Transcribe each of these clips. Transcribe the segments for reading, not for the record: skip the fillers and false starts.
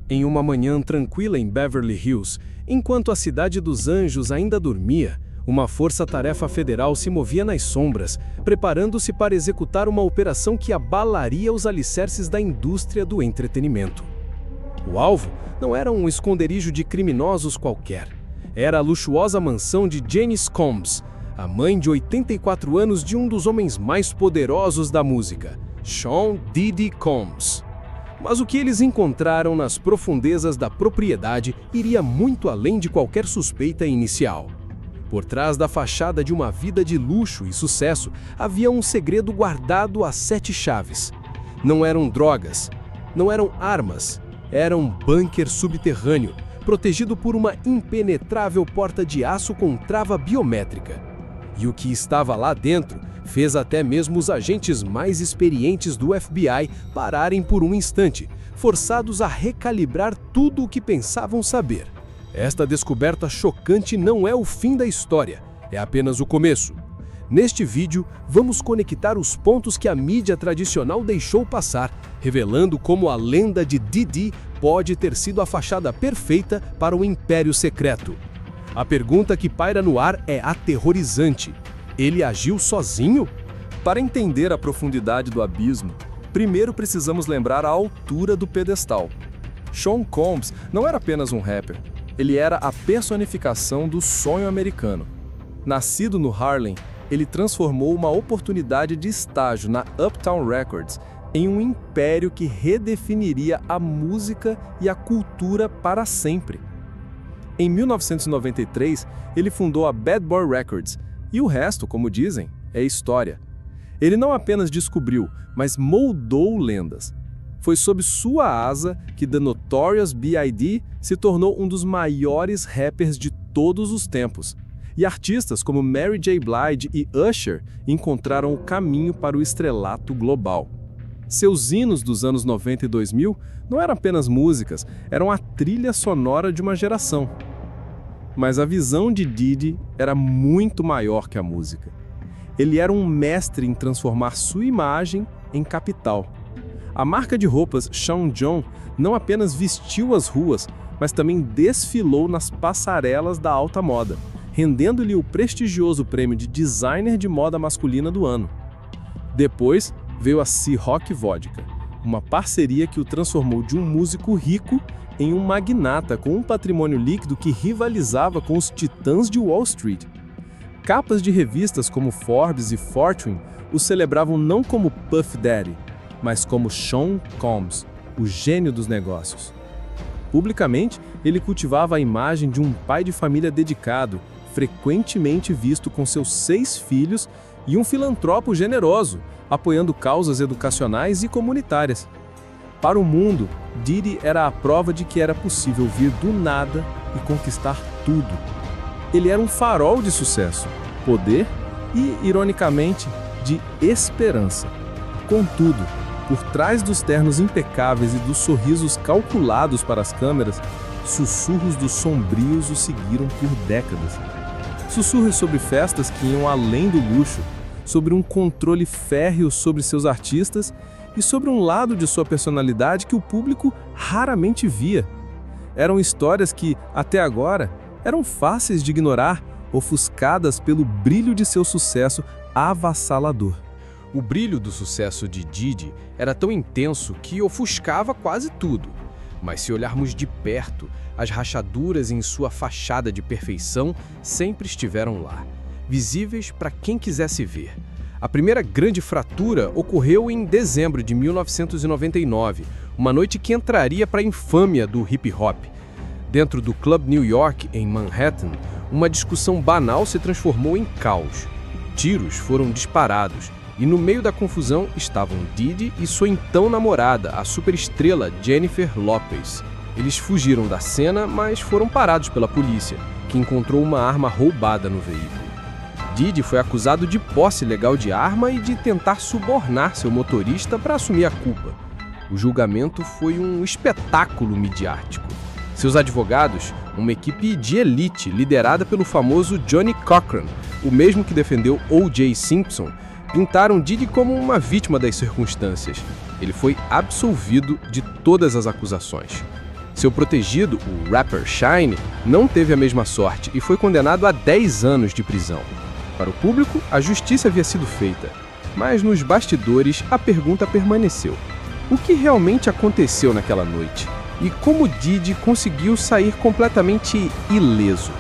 Em uma manhã tranquila em Beverly Hills, enquanto a cidade dos anjos ainda dormia, uma força-tarefa federal se movia nas sombras, preparando-se para executar uma operação que abalaria os alicerces da indústria do entretenimento. O alvo não era um esconderijo de criminosos qualquer. Era a luxuosa mansão de Janice Combs, a mãe de 84 anos de um dos homens mais poderosos da música, Sean Diddy Combs. Mas o que eles encontraram nas profundezas da propriedade iria muito além de qualquer suspeita inicial. Por trás da fachada de uma vida de luxo e sucesso, havia um segredo guardado a 7 chaves. Não eram drogas, não eram armas, era um bunker subterrâneo, protegido por uma impenetrável porta de aço com trava biométrica. E o que estava lá dentro fez até mesmo os agentes mais experientes do FBI pararem por um instante, forçados a recalibrar tudo o que pensavam saber. Esta descoberta chocante não é o fim da história, é apenas o começo. Neste vídeo, vamos conectar os pontos que a mídia tradicional deixou passar, revelando como a lenda de Diddy pode ter sido a fachada perfeita para o império secreto. A pergunta que paira no ar é aterrorizante. Ele agiu sozinho? Para entender a profundidade do abismo, primeiro precisamos lembrar a altura do pedestal. Sean Combs não era apenas um rapper. Ele era a personificação do sonho americano. Nascido no Harlem, ele transformou uma oportunidade de estágio na Uptown Records em um império que redefiniria a música e a cultura para sempre. Em 1993, ele fundou a Bad Boy Records, e o resto, como dizem, é história. Ele não apenas descobriu, mas moldou lendas. Foi sob sua asa que The Notorious B.I.G. se tornou um dos maiores rappers de todos os tempos. E artistas como Mary J. Blige e Usher encontraram o caminho para o estrelato global. Seus hinos dos anos 90 e 2000 não eram apenas músicas, eram a trilha sonora de uma geração. Mas a visão de Diddy era muito maior que a música. Ele era um mestre em transformar sua imagem em capital. A marca de roupas Sean John não apenas vestiu as ruas, mas também desfilou nas passarelas da alta moda, rendendo-lhe o prestigioso prêmio de designer de moda masculina do ano. Depois veio a Ciroc Vodka, uma parceria que o transformou de um músico rico em um magnata com um patrimônio líquido que rivalizava com os titãs de Wall Street. Capas de revistas como Forbes e Fortune o celebravam não como Puff Daddy, mas como Sean Combs, o gênio dos negócios. Publicamente, ele cultivava a imagem de um pai de família dedicado, frequentemente visto com seus 6 filhos e um filantropo generoso, apoiando causas educacionais e comunitárias. Para o mundo, Diddy era a prova de que era possível vir do nada e conquistar tudo. Ele era um farol de sucesso, poder e, ironicamente, de esperança. Contudo, por trás dos ternos impecáveis e dos sorrisos calculados para as câmeras, sussurros dos sombrios o seguiram por décadas. Sussurros sobre festas que iam além do luxo, sobre um controle férreo sobre seus artistas e sobre um lado de sua personalidade que o público raramente via. Eram histórias que, até agora, eram fáceis de ignorar, ofuscadas pelo brilho de seu sucesso avassalador. O brilho do sucesso de Diddy era tão intenso que ofuscava quase tudo. Mas se olharmos de perto, as rachaduras em sua fachada de perfeição sempre estiveram lá, visíveis para quem quisesse ver. A primeira grande fratura ocorreu em dezembro de 1999, uma noite que entraria para a infâmia do hip-hop. Dentro do Club New York, em Manhattan, uma discussão banal se transformou em caos. Tiros foram disparados e no meio da confusão estavam Diddy e sua então namorada, a superestrela Jennifer Lopez. Eles fugiram da cena, mas foram parados pela polícia, que encontrou uma arma roubada no veículo. Diddy foi acusado de posse ilegal de arma e de tentar subornar seu motorista para assumir a culpa. O julgamento foi um espetáculo midiático. Seus advogados, uma equipe de elite liderada pelo famoso Johnnie Cochran, o mesmo que defendeu O.J. Simpson, pintaram Diddy como uma vítima das circunstâncias. Ele foi absolvido de todas as acusações. Seu protegido, o rapper Shyne, não teve a mesma sorte e foi condenado a 10 anos de prisão. Para o público, a justiça havia sido feita, mas nos bastidores a pergunta permaneceu. O que realmente aconteceu naquela noite? E como Diddy conseguiu sair completamente ileso?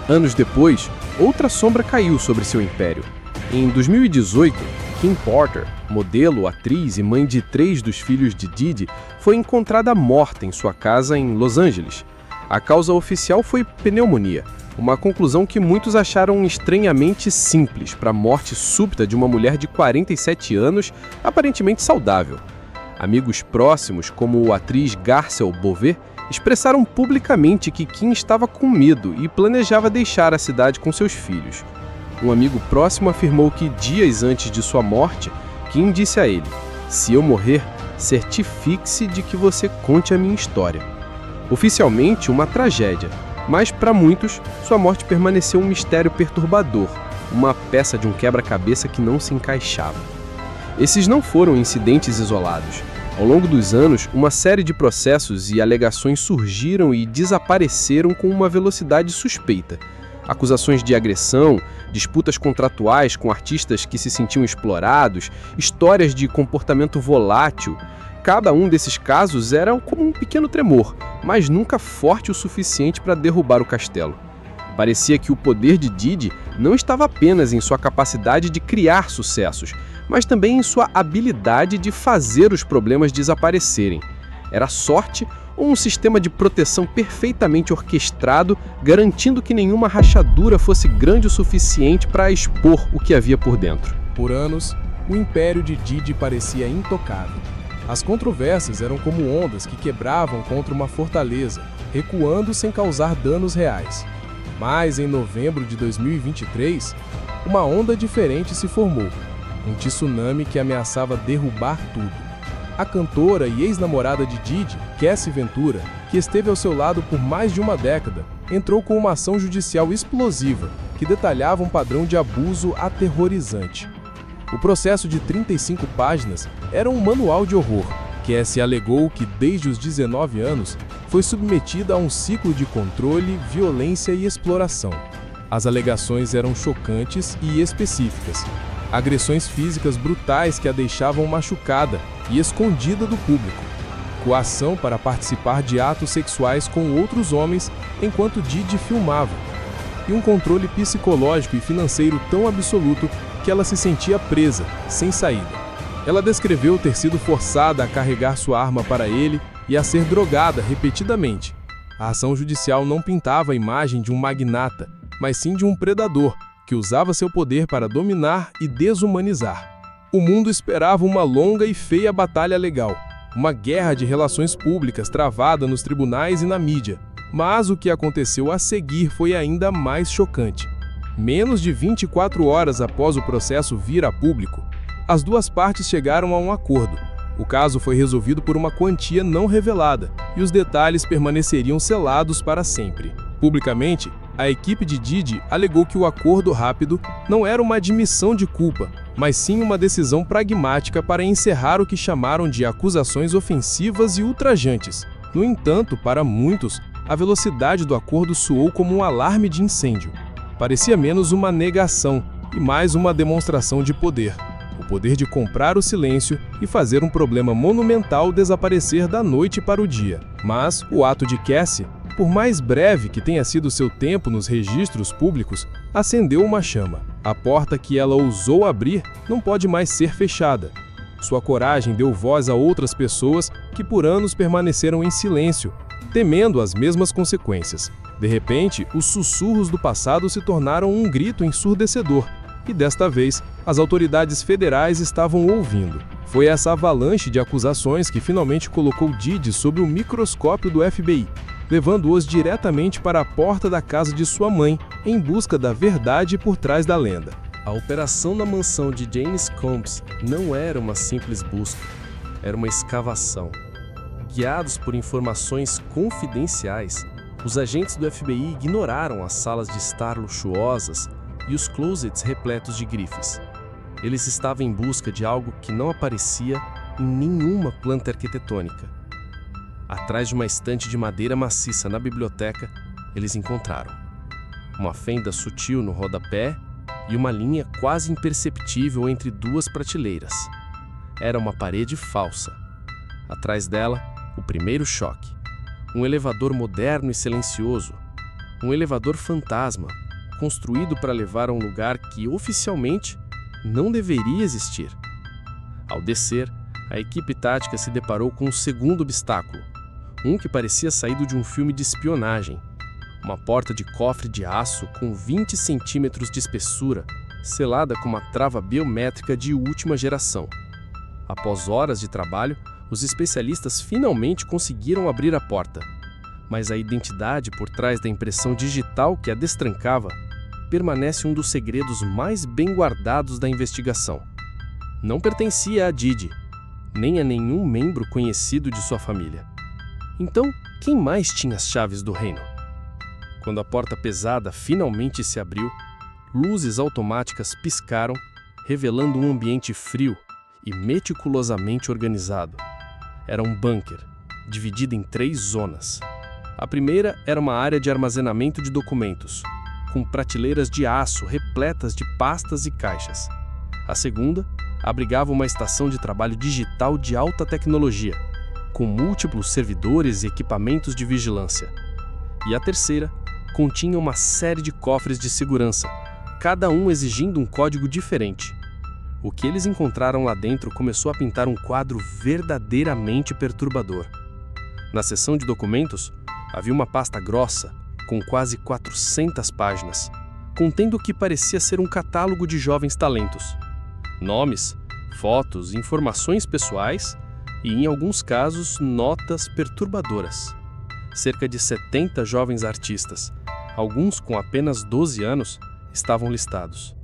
Anos depois, outra sombra caiu sobre seu império. Em 2018, Kim Porter, modelo, atriz e mãe de 3 dos filhos de Diddy, foi encontrada morta em sua casa em Los Angeles. A causa oficial foi pneumonia, uma conclusão que muitos acharam estranhamente simples para a morte súbita de uma mulher de 47 anos, aparentemente saudável. Amigos próximos, como a atriz Garcelle Beauvais, expressaram publicamente que Kim estava com medo e planejava deixar a cidade com seus filhos. Um amigo próximo afirmou que dias antes de sua morte, Kim disse a ele: "Se eu morrer, certifique-se de que você conte a minha história." Oficialmente, uma tragédia, mas para muitos, sua morte permaneceu um mistério perturbador, uma peça de um quebra-cabeça que não se encaixava. Esses não foram incidentes isolados. Ao longo dos anos, uma série de processos e alegações surgiram e desapareceram com uma velocidade suspeita. Acusações de agressão, disputas contratuais com artistas que se sentiam explorados, histórias de comportamento volátil. Cada um desses casos era como um pequeno tremor, mas nunca forte o suficiente para derrubar o castelo. Parecia que o poder de Diddy não estava apenas em sua capacidade de criar sucessos, mas também em sua habilidade de fazer os problemas desaparecerem. Era sorte ou um sistema de proteção perfeitamente orquestrado, garantindo que nenhuma rachadura fosse grande o suficiente para expor o que havia por dentro. Por anos, o império de Diddy parecia intocável. As controvérsias eram como ondas que quebravam contra uma fortaleza, recuando sem causar danos reais. Mas em novembro de 2023, uma onda diferente se formou, um tsunami que ameaçava derrubar tudo. A cantora e ex-namorada de Diddy, Cassie Ventura, que esteve ao seu lado por mais de uma década, entrou com uma ação judicial explosiva que detalhava um padrão de abuso aterrorizante. O processo de 35 páginas era um manual de horror. Cassie alegou que, desde os 19 anos, foi submetida a um ciclo de controle, violência e exploração. As alegações eram chocantes e específicas. Agressões físicas brutais que a deixavam machucada e escondida do público. Coação para participar de atos sexuais com outros homens enquanto Diddy filmava. E um controle psicológico e financeiro tão absoluto que ela se sentia presa, sem saída. Ela descreveu ter sido forçada a carregar sua arma para ele e a ser drogada repetidamente. A ação judicial não pintava a imagem de um magnata, mas sim de um predador que usava seu poder para dominar e desumanizar. O mundo esperava uma longa e feia batalha legal, uma guerra de relações públicas travada nos tribunais e na mídia. Mas o que aconteceu a seguir foi ainda mais chocante. Menos de 24 horas após o processo vir a público, as duas partes chegaram a um acordo. O caso foi resolvido por uma quantia não revelada e os detalhes permaneceriam selados para sempre. Publicamente, a equipe de Diddy alegou que o acordo rápido não era uma admissão de culpa, mas sim uma decisão pragmática para encerrar o que chamaram de acusações ofensivas e ultrajantes. No entanto, para muitos, a velocidade do acordo soou como um alarme de incêndio. Parecia menos uma negação e mais uma demonstração de poder. O poder de comprar o silêncio e fazer um problema monumental desaparecer da noite para o dia. Mas o ato de Cassie, por mais breve que tenha sido seu tempo nos registros públicos, acendeu uma chama. A porta que ela ousou abrir não pode mais ser fechada. Sua coragem deu voz a outras pessoas que por anos permaneceram em silêncio, temendo as mesmas consequências. De repente, os sussurros do passado se tornaram um grito ensurdecedor, e desta vez, as autoridades federais estavam ouvindo. Foi essa avalanche de acusações que finalmente colocou Diddy sob o microscópio do FBI, levando-os diretamente para a porta da casa de sua mãe, em busca da verdade por trás da lenda. A operação na mansão de James Combs não era uma simples busca, era uma escavação. Guiados por informações confidenciais, os agentes do FBI ignoraram as salas de estar luxuosas e os closets repletos de grifes. Eles estavam em busca de algo que não aparecia em nenhuma planta arquitetônica. Atrás de uma estante de madeira maciça na biblioteca, eles encontraram uma fenda sutil no rodapé e uma linha quase imperceptível entre duas prateleiras. Era uma parede falsa. Atrás dela, o primeiro choque. Um elevador moderno e silencioso. Um elevador fantasma, construído para levar a um lugar que oficialmente não deveria existir. Ao descer, a equipe tática se deparou com um segundo obstáculo, um que parecia saído de um filme de espionagem. Uma porta de cofre de aço com 20 centímetros de espessura, selada com uma trava biométrica de última geração. Após horas de trabalho, os especialistas finalmente conseguiram abrir a porta. Mas a identidade por trás da impressão digital que a destrancava permanece um dos segredos mais bem guardados da investigação. Não pertencia a Didi, nem a nenhum membro conhecido de sua família. Então, quem mais tinha as chaves do reino? Quando a porta pesada finalmente se abriu, luzes automáticas piscaram, revelando um ambiente frio e meticulosamente organizado. Era um bunker, dividido em 3 zonas. A primeira era uma área de armazenamento de documentos, com prateleiras de aço repletas de pastas e caixas. A segunda abrigava uma estação de trabalho digital de alta tecnologia, com múltiplos servidores e equipamentos de vigilância. E a terceira continha uma série de cofres de segurança, cada um exigindo um código diferente. O que eles encontraram lá dentro começou a pintar um quadro verdadeiramente perturbador. Na seção de documentos, havia uma pasta grossa, com quase 400 páginas, contendo o que parecia ser um catálogo de jovens talentos. Nomes, fotos, informações pessoais e, em alguns casos, notas perturbadoras. Cerca de 70 jovens artistas, alguns com apenas 12 anos, estavam listados.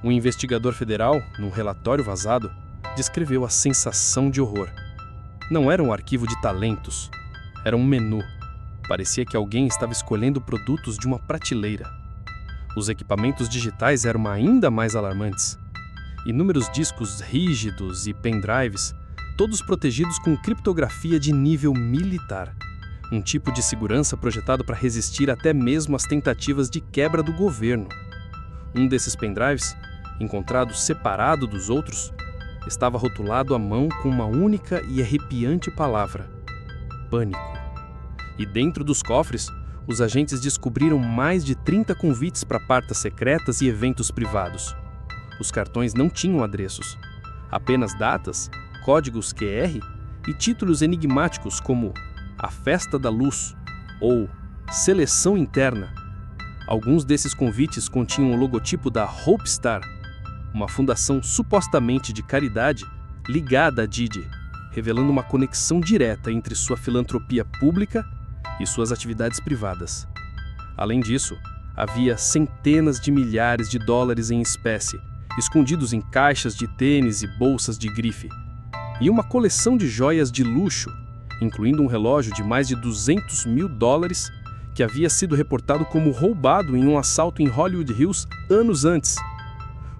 Um investigador federal, num relatório vazado, descreveu a sensação de horror. Não era um arquivo de talentos, era um menu. Parecia que alguém estava escolhendo produtos de uma prateleira. Os equipamentos digitais eram ainda mais alarmantes. Inúmeros discos rígidos e pendrives, todos protegidos com criptografia de nível militar. Um tipo de segurança projetado para resistir até mesmo às tentativas de quebra do governo. Um desses pendrives, encontrado separado dos outros, estava rotulado à mão com uma única e arrepiante palavra: pânico. E dentro dos cofres, os agentes descobriram mais de 30 convites para partas secretas e eventos privados. Os cartões não tinham adereços, apenas datas, códigos QR e títulos enigmáticos como A Festa da Luz ou Seleção Interna. Alguns desses convites continham o logotipo da Hope Star, uma fundação supostamente de caridade ligada a Didi, revelando uma conexão direta entre sua filantropia pública e suas atividades privadas. Além disso, havia centenas de milhares de dólares em espécie, escondidos em caixas de tênis e bolsas de grife, e uma coleção de joias de luxo, incluindo um relógio de mais de $200 mil, que havia sido reportado como roubado em um assalto em Hollywood Hills anos antes.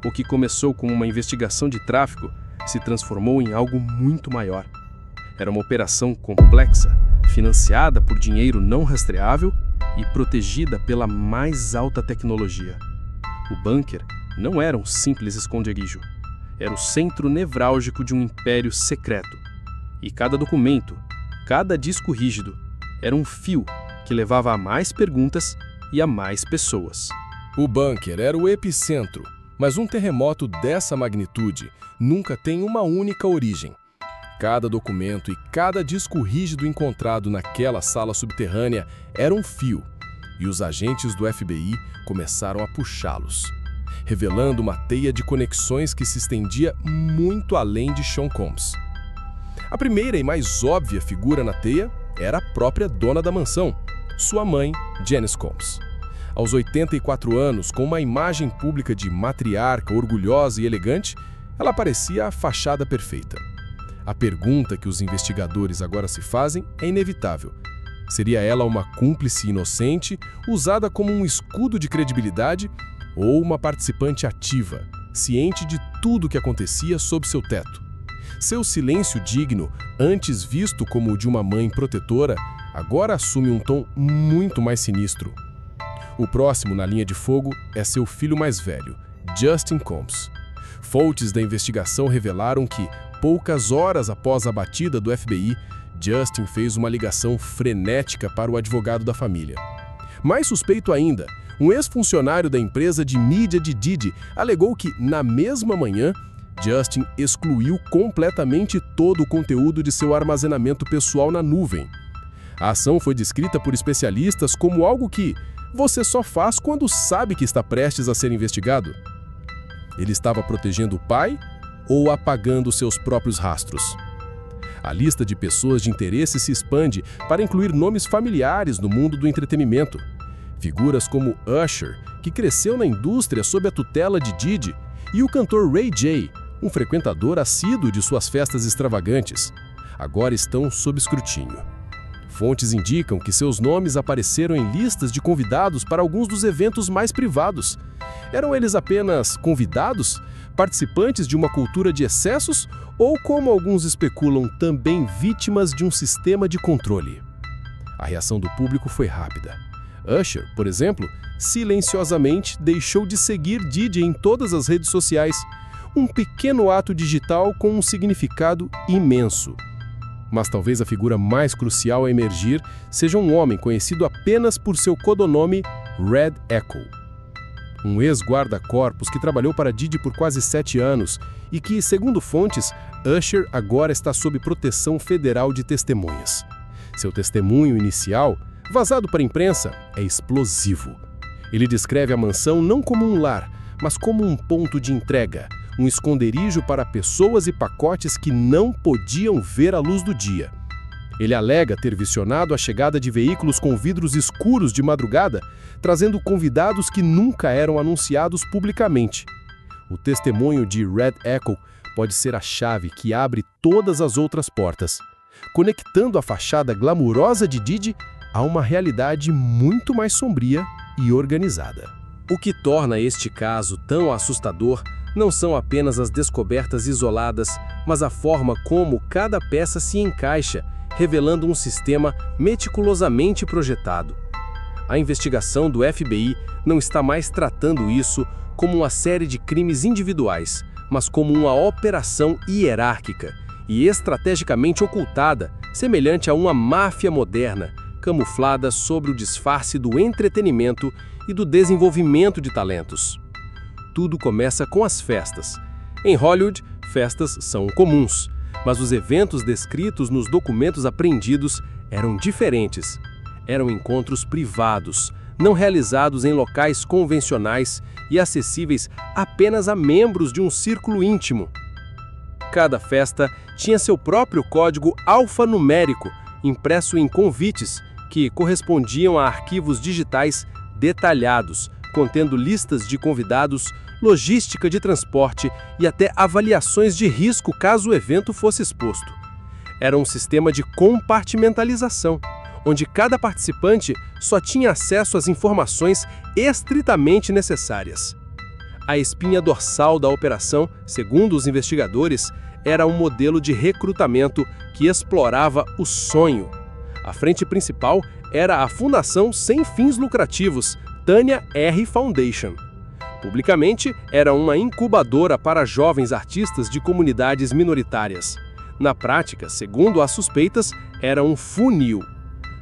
O que começou com uma investigação de tráfico se transformou em algo muito maior. Era uma operação complexa, financiada por dinheiro não rastreável e protegida pela mais alta tecnologia. O bunker não era um simples esconderijo. Era o centro nevrálgico de um império secreto. E cada documento, cada disco rígido, era um fio que levava a mais perguntas e a mais pessoas. O bunker era o epicentro, mas um terremoto dessa magnitude nunca tem uma única origem. Cada documento e cada disco rígido encontrado naquela sala subterrânea era um fio, e os agentes do FBI começaram a puxá-los, revelando uma teia de conexões que se estendia muito além de Sean Combs. A primeira e mais óbvia figura na teia era a própria dona da mansão, sua mãe, Janice Combs. Aos 84 anos, com uma imagem pública de matriarca orgulhosa e elegante, ela parecia a fachada perfeita. A pergunta que os investigadores agora se fazem é inevitável. Seria ela uma cúmplice inocente, usada como um escudo de credibilidade, ou uma participante ativa, ciente de tudo o que acontecia sob seu teto. Seu silêncio digno, antes visto como o de uma mãe protetora, agora assume um tom muito mais sinistro. O próximo na linha de fogo é seu filho mais velho, Justin Combs. Fontes da investigação revelaram que, poucas horas após a batida do FBI, Justin fez uma ligação frenética para o advogado da família. Mais suspeito ainda, um ex-funcionário da empresa de mídia de Didi alegou que, na mesma manhã, Justin excluiu completamente todo o conteúdo de seu armazenamento pessoal na nuvem. A ação foi descrita por especialistas como algo que você só faz quando sabe que está prestes a ser investigado. Ele estava protegendo o pai ou apagando seus próprios rastros? A lista de pessoas de interesse se expande para incluir nomes familiares no mundo do entretenimento. Figuras como Usher, que cresceu na indústria sob a tutela de Didi, e o cantor Ray J, um frequentador assíduo de suas festas extravagantes, agora estão sob escrutínio. Fontes indicam que seus nomes apareceram em listas de convidados para alguns dos eventos mais privados. Eram eles apenas convidados, participantes de uma cultura de excessos ou, como alguns especulam, também vítimas de um sistema de controle? A reação do público foi rápida. Usher, por exemplo, silenciosamente deixou de seguir Didi em todas as redes sociais, um pequeno ato digital com um significado imenso. Mas talvez a figura mais crucial a emergir seja um homem conhecido apenas por seu codonome Red Echo. Um ex-guarda-corpos que trabalhou para Didi por quase 7 anos e que, segundo fontes, Usher agora está sob proteção federal de testemunhas. Seu testemunho inicial, vazado para a imprensa, é explosivo. Ele descreve a mansão não como um lar, mas como um ponto de entrega, um esconderijo para pessoas e pacotes que não podiam ver a luz do dia. Ele alega ter visionado a chegada de veículos com vidros escuros de madrugada, trazendo convidados que nunca eram anunciados publicamente. O testemunho de Red Echo pode ser a chave que abre todas as outras portas, conectando a fachada glamurosa de Didi a uma realidade muito mais sombria e organizada. O que torna este caso tão assustador não são apenas as descobertas isoladas, mas a forma como cada peça se encaixa, revelando um sistema meticulosamente projetado. A investigação do FBI não está mais tratando isso como uma série de crimes individuais, mas como uma operação hierárquica e estrategicamente ocultada, semelhante a uma máfia moderna, camuflada sob o disfarce do entretenimento e do desenvolvimento de talentos. Tudo começa com as festas. Em Hollywood, festas são comuns, mas os eventos descritos nos documentos apreendidos eram diferentes. Eram encontros privados, não realizados em locais convencionais e acessíveis apenas a membros de um círculo íntimo. Cada festa tinha seu próprio código alfanumérico, impresso em convites, que correspondiam a arquivos digitais detalhados, contendo listas de convidados, logística de transporte e até avaliações de risco caso o evento fosse exposto. Era um sistema de compartimentalização, onde cada participante só tinha acesso às informações estritamente necessárias. A espinha dorsal da operação, segundo os investigadores, era um modelo de recrutamento que explorava o sonho. A frente principal era a fundação sem fins lucrativos, Tanya R. Foundation. Publicamente, era uma incubadora para jovens artistas de comunidades minoritárias. Na prática, segundo as suspeitas, era um funil.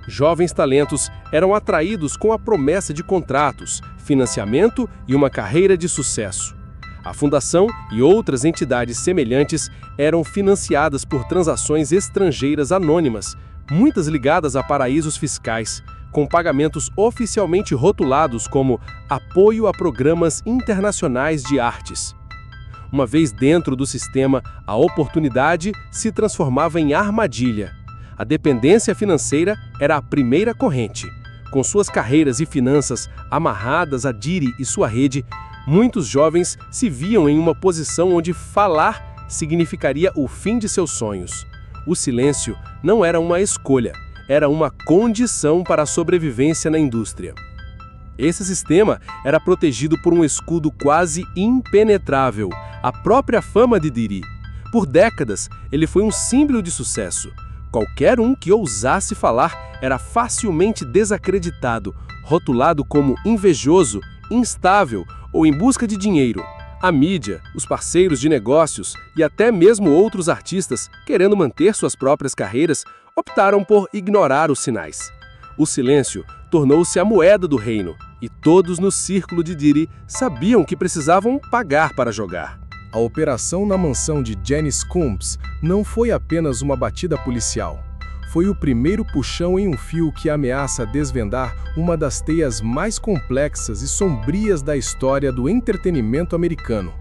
Jovens talentos eram atraídos com a promessa de contratos, financiamento e uma carreira de sucesso. A fundação e outras entidades semelhantes eram financiadas por transações estrangeiras anônimas, muitas ligadas a paraísos fiscais, com pagamentos oficialmente rotulados como apoio a programas internacionais de artes. Uma vez dentro do sistema, a oportunidade se transformava em armadilha. A dependência financeira era a primeira corrente. Com suas carreiras e finanças amarradas a Didi e sua rede, muitos jovens se viam em uma posição onde falar significaria o fim de seus sonhos. O silêncio não era uma escolha, era uma condição para a sobrevivência na indústria. Esse sistema era protegido por um escudo quase impenetrável, a própria fama de Diddy. Por décadas, ele foi um símbolo de sucesso. Qualquer um que ousasse falar era facilmente desacreditado, rotulado como invejoso, instável ou em busca de dinheiro. A mídia, os parceiros de negócios e até mesmo outros artistas, querendo manter suas próprias carreiras, optaram por ignorar os sinais. O silêncio tornou-se a moeda do reino, e todos no círculo de Diddy sabiam que precisavam pagar para jogar. A operação na mansão de Janice Combs não foi apenas uma batida policial. Foi o primeiro puxão em um fio que ameaça desvendar uma das teias mais complexas e sombrias da história do entretenimento americano.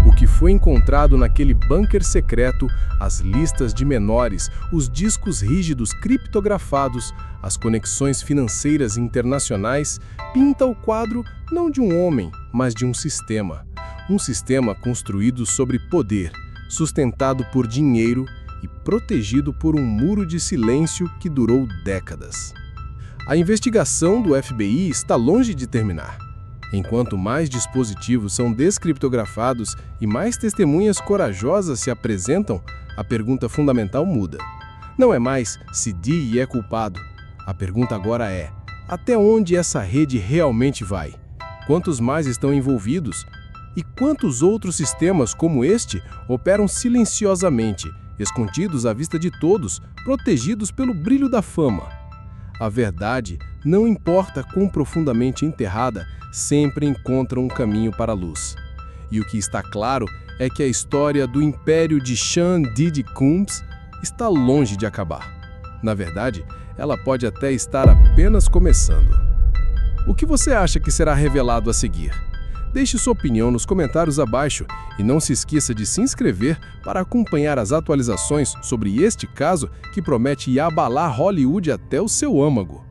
O que foi encontrado naquele bunker secreto, as listas de menores, os discos rígidos criptografados, as conexões financeiras internacionais, pinta o quadro não de um homem, mas de um sistema. Um sistema construído sobre poder, sustentado por dinheiro e protegido por um muro de silêncio que durou décadas. A investigação do FBI está longe de terminar. Enquanto mais dispositivos são descriptografados e mais testemunhas corajosas se apresentam, a pergunta fundamental muda. Não é mais se Diddy é culpado. A pergunta agora é: até onde essa rede realmente vai? Quantos mais estão envolvidos? E quantos outros sistemas como este operam silenciosamente, escondidos à vista de todos, protegidos pelo brilho da fama? A verdade, não importa quão profundamente enterrada, sempre encontra um caminho para a luz. E o que está claro é que a história do império de Sean Diddy Combs está longe de acabar. Na verdade, ela pode até estar apenas começando. O que você acha que será revelado a seguir? Deixe sua opinião nos comentários abaixo e não se esqueça de se inscrever para acompanhar as atualizações sobre este caso que promete abalar Hollywood até o seu âmago.